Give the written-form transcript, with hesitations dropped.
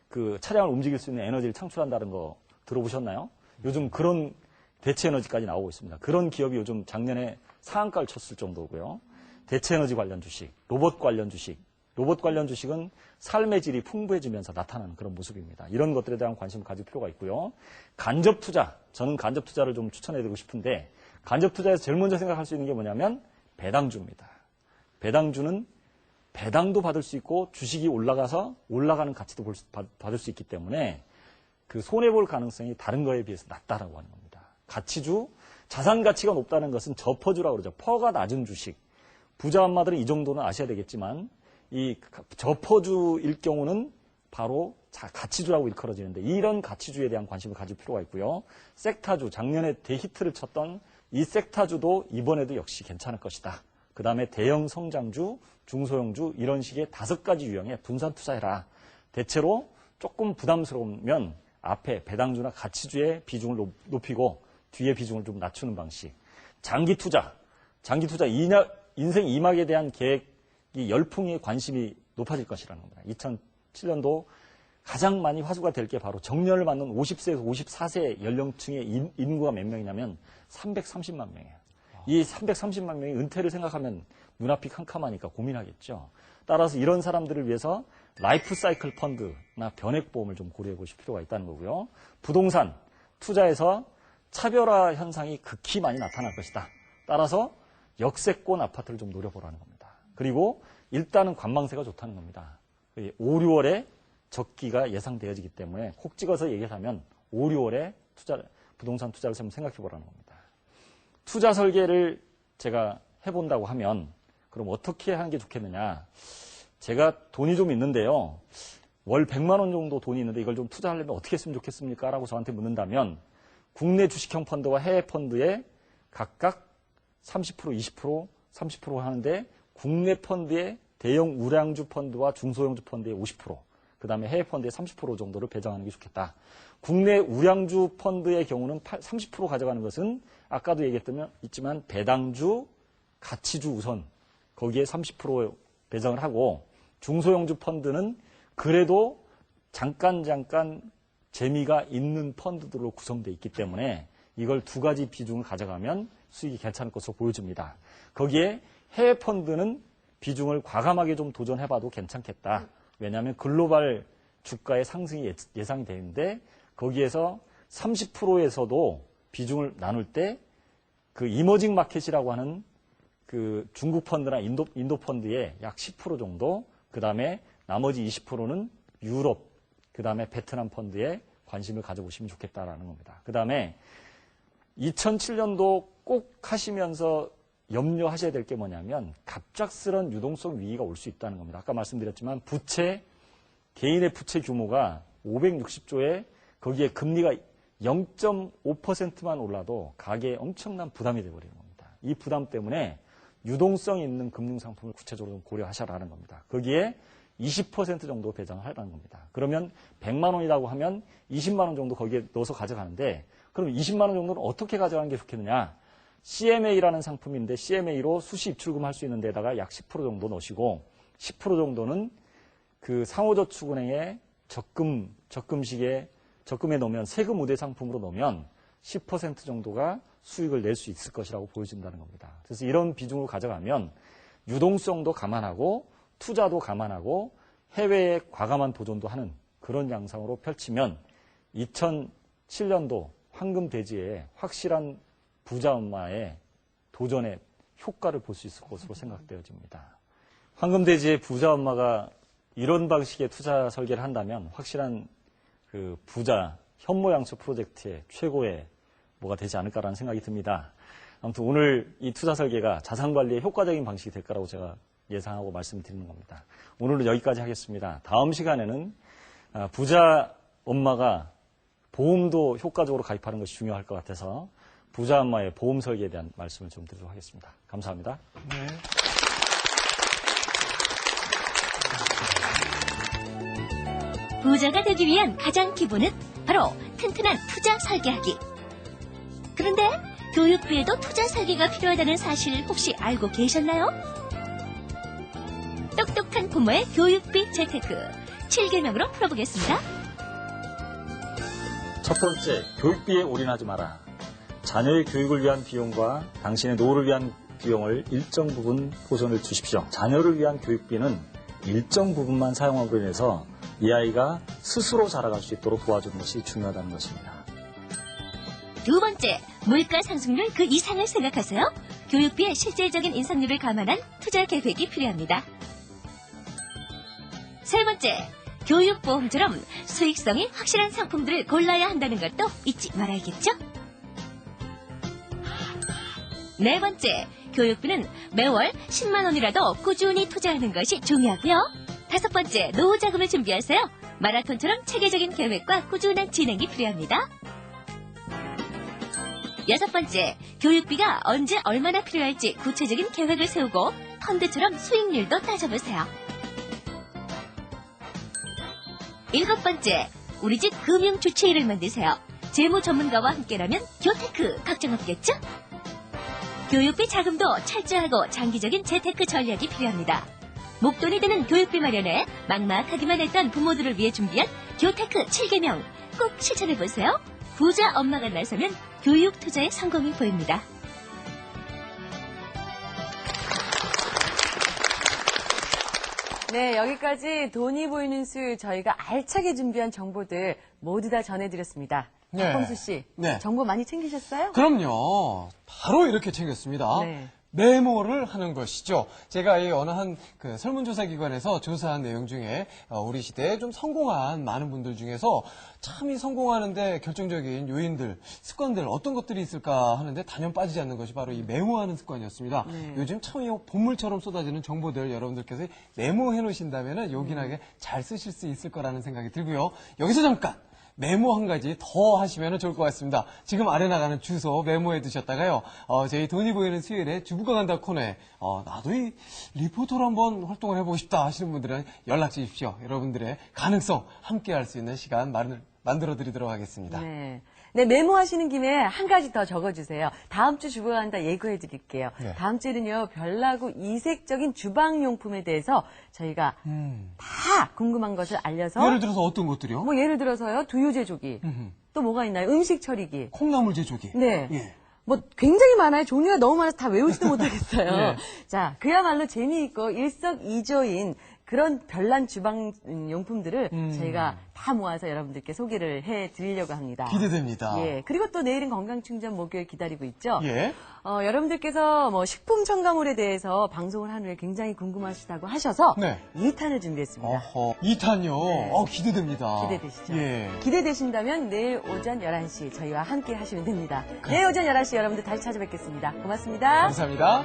그 차량을 움직일 수 있는 에너지를 창출한다는 거 들어보셨나요? 요즘 그런 대체 에너지까지 나오고 있습니다. 그런 기업이 요즘 작년에 상한가를 쳤을 정도고요. 대체 에너지 관련 주식, 로봇 관련 주식은 삶의 질이 풍부해지면서 나타나는 그런 모습입니다. 이런 것들에 대한 관심을 가질 필요가 있고요. 간접 투자, 저는 간접 투자를 좀 추천해드리고 싶은데 간접 투자에서 제일 먼저 생각할 수 있는 게 뭐냐면 배당주입니다. 배당주는 배당도 받을 수 있고 주식이 올라가서 올라가는 가치도 받을 수 있기 때문에 그 손해볼 가능성이 다른 거에 비해서 낮다라고 하는 겁니다. 가치주, 자산 가치가 높다는 것은 저퍼주라고 그러죠. 퍼가 낮은 주식. 부자 엄마들은 이 정도는 아셔야 되겠지만 이 저퍼주일 경우는 바로 가치주라고 일컬어지는데 이런 가치주에 대한 관심을 가질 필요가 있고요. 섹타주, 작년에 대히트를 쳤던 이 섹타주도 이번에도 역시 괜찮을 것이다. 그 다음에 대형 성장주, 중소형주 이런 식의 5가지 유형의 분산 투자해라. 대체로 조금 부담스러우면 앞에 배당주나 가치주의 비중을 높이고 뒤에 비중을 좀 낮추는 방식. 장기 투자 인생 2막에 대한 계획이 열풍의 관심이 높아질 것이라는 겁니다. 2007년도 가장 많이 화두가 될 게 바로 정년을 맞는 50세에서 54세 연령층의 인구가 몇 명이냐면 330만 명이에요. 이 330만 명이 은퇴를 생각하면 눈앞이 캄캄하니까 고민하겠죠. 따라서 이런 사람들을 위해서 라이프 사이클 펀드나 변액보험을 좀 고려해 보실 필요가 있다는 거고요. 부동산 투자에서 차별화 현상이 극히 많이 나타날 것이다. 따라서 역세권 아파트를 좀 노려보라는 겁니다. 그리고 일단은 관망세가 좋다는 겁니다. 5, 6월에 적기가 예상되어지기 때문에 콕 찍어서 얘기하면 5, 6월에 부동산 투자를 좀 생각해 보라는 겁니다. 투자 설계를 제가 해본다고 하면 그럼 어떻게 하는 게 좋겠느냐. 제가 돈이 좀 있는데요. 월 100만 원 정도 돈이 있는데 이걸 좀 투자하려면 어떻게 했으면 좋겠습니까? 라고 저한테 묻는다면 국내 주식형 펀드와 해외 펀드에 각각 30%, 20%, 30% 하는데 국내 펀드에 대형 우량주 펀드와 중소형주 펀드에 50%, 그 다음에 해외 펀드에 30% 정도를 배정하는 게 좋겠다. 국내 우량주 펀드의 경우는 30% 가져가는 것은 아까도 얘기했지만 배당주, 가치주 우선 거기에 30% 배정을 하고 중소형주 펀드는 그래도 잠깐 재미가 있는 펀드들로 구성되어 있기 때문에 이걸 2가지 비중을 가져가면 수익이 괜찮을 것으로 보여집니다. 거기에 해외 펀드는 비중을 과감하게 좀 도전해봐도 괜찮겠다. 왜냐하면 글로벌 주가의 상승이 예상이 되는데 거기에서 30%에서도 비중을 나눌 때 그 이머징 마켓이라고 하는 그 중국 펀드나 인도 펀드의 약 10% 정도, 그 다음에 나머지 20%는 유럽, 그 다음에 베트남 펀드에 관심을 가져보시면 좋겠다라는 겁니다. 그 다음에 2007년도 꼭 하시면서 염려하셔야 될 게 뭐냐면 갑작스런 유동성 위기가 올 수 있다는 겁니다. 아까 말씀드렸지만 개인의 부채 규모가 560조에 거기에 금리가 0.5%만 올라도 가계에 엄청난 부담이 되어버리는 겁니다. 이 부담 때문에 유동성 있는 금융상품을 구체적으로 고려하셔라는 겁니다. 거기에 20% 정도 배정을 하라는 겁니다. 그러면 100만 원이라고 하면 20만 원 정도 거기에 넣어서 가져가는데 그럼 20만 원 정도는 어떻게 가져가는 게 좋겠느냐. CMA라는 상품인데 CMA로 수시 입출금 할 수 있는 데다가 약 10% 정도 넣으시고 10% 정도는 그 상호저축은행의 적금에 넣으면 세금 우대 상품으로 넣으면 10% 정도가 수익을 낼 수 있을 것이라고 보여진다는 겁니다. 그래서 이런 비중으로 가져가면 유동성도 감안하고 투자도 감안하고 해외에 과감한 도전도 하는 그런 양상으로 펼치면 2007년도 황금돼지의 확실한 부자 엄마의 도전의 효과를 볼 수 있을 것으로 생각되어집니다. 황금돼지의 부자 엄마가 이런 방식의 투자 설계를 한다면 확실한 그 부자 현모양처 프로젝트의 최고의 뭐가 되지 않을까라는 생각이 듭니다. 아무튼 오늘 이 투자 설계가 자산관리의 효과적인 방식이 될 거라고 제가 예상하고 말씀드리는 겁니다. 오늘은 여기까지 하겠습니다. 다음 시간에는 부자 엄마가 보험도 효과적으로 가입하는 것이 중요할 것 같아서 부자 엄마의 보험 설계에 대한 말씀을 좀 드리도록 하겠습니다. 감사합니다. 네. 부자가 되기 위한 가장 기본은 바로 튼튼한 투자 설계하기. 그런데 교육비에도 투자 설계가 필요하다는 사실 혹시 알고 계셨나요? 똑똑한 부모의 교육비 재테크. 7계명으로 풀어보겠습니다. 첫 번째, 교육비에 올인하지 마라. 자녀의 교육을 위한 비용과 당신의 노후를 위한 비용을 일정 부분 보전을 주십시오. 자녀를 위한 교육비는 일정 부분만 사용함으로 인해서 이 아이가 스스로 자라갈 수 있도록 도와주는 것이 중요하다는 것입니다. 두 번째, 물가 상승률 그 이상을 생각하세요. 교육비의 실질적인 인상률을 감안한 투자 계획이 필요합니다. 세 번째, 교육보험처럼 수익성이 확실한 상품들을 골라야 한다는 것도 잊지 말아야겠죠? 네 번째, 교육비는 매월 10만 원이라도 꾸준히 투자하는 것이 중요하고요. 다섯 번째, 노후 자금을 준비하세요. 마라톤처럼 체계적인 계획과 꾸준한 진행이 필요합니다. 여섯 번째, 교육비가 언제 얼마나 필요할지 구체적인 계획을 세우고 펀드처럼 수익률도 따져보세요. 일곱 번째, 우리 집 금융 주치의를 만드세요. 재무 전문가와 함께라면 교테크 걱정 없겠죠? 교육비 자금도 철저하고 장기적인 재테크 전략이 필요합니다. 목돈이 드는 교육비 마련에 막막하기만 했던 부모들을 위해 준비한 교테크 7계명 꼭 실천해보세요. 부자 엄마가 나서면 교육 투자의 성공이 보입니다. 네, 여기까지 돈이 보이는 수요일 저희가 알차게 준비한 정보들 모두 다 전해드렸습니다. 네. 박범수 씨, 네. 정보 많이 챙기셨어요? 그럼요. 바로 이렇게 챙겼습니다. 네. 메모를 하는 것이죠. 제가 이 어느 한 그 설문조사 기관에서 조사한 내용 중에 우리 시대에 좀 성공한 많은 분들 중에서 참 이 성공하는데 결정적인 요인들, 습관들 어떤 것들이 있을까 하는데 단연 빠지지 않는 것이 바로 이 메모하는 습관이었습니다. 네. 요즘 참 이 보물처럼 쏟아지는 정보들 여러분들께서 메모해 놓으신다면 요긴하게 잘 쓰실 수 있을 거라는 생각이 들고요. 여기서 잠깐! 메모 한 가지 더 하시면 좋을 것 같습니다. 지금 아래 나가는 주소 메모해 두셨다가요. 저희 돈이 보이는 수요일에 주부가 간다 코너에 나도 이 리포터로 한번 활동을 해보고 싶다 하시는 분들은 연락 주십시오. 여러분들의 가능성 함께 할 수 있는 시간 만들어 드리도록 하겠습니다. 네. 네, 메모하시는 김에 한 가지 더 적어주세요. 다음 주 주부가 간다 예고해 드릴게요. 네. 다음 주에는요, 별나고 이색적인 주방용품에 대해서 저희가 다 궁금한 것을 알려서 예를 들어서 어떤 것들이요? 뭐 예를 들어서요, 두유 제조기, 또 뭐가 있나요? 음식 처리기. 콩나물 제조기. 네. 예. 뭐 굉장히 많아요. 종류가 너무 많아서 다 외우지도 못하겠어요. 네. 자, 그야말로 재미있고 일석이조인 그런 별난 주방 용품들을 저희가 다 모아서 여러분들께 소개를 해드리려고 합니다. 기대됩니다. 예. 그리고 또 내일은 건강충전 목요일 기다리고 있죠. 예. 여러분들께서 뭐 식품 첨가물에 대해서 방송을 한 후에 굉장히 궁금하시다고 하셔서 네. 2탄을 준비했습니다. 어허. 2탄요. 네. 기대됩니다. 기대되시죠? 예. 기대되신다면 내일 오전 11시 저희와 함께 하시면 됩니다. 내일 오전 11시 여러분들 다시 찾아뵙겠습니다. 고맙습니다. 감사합니다.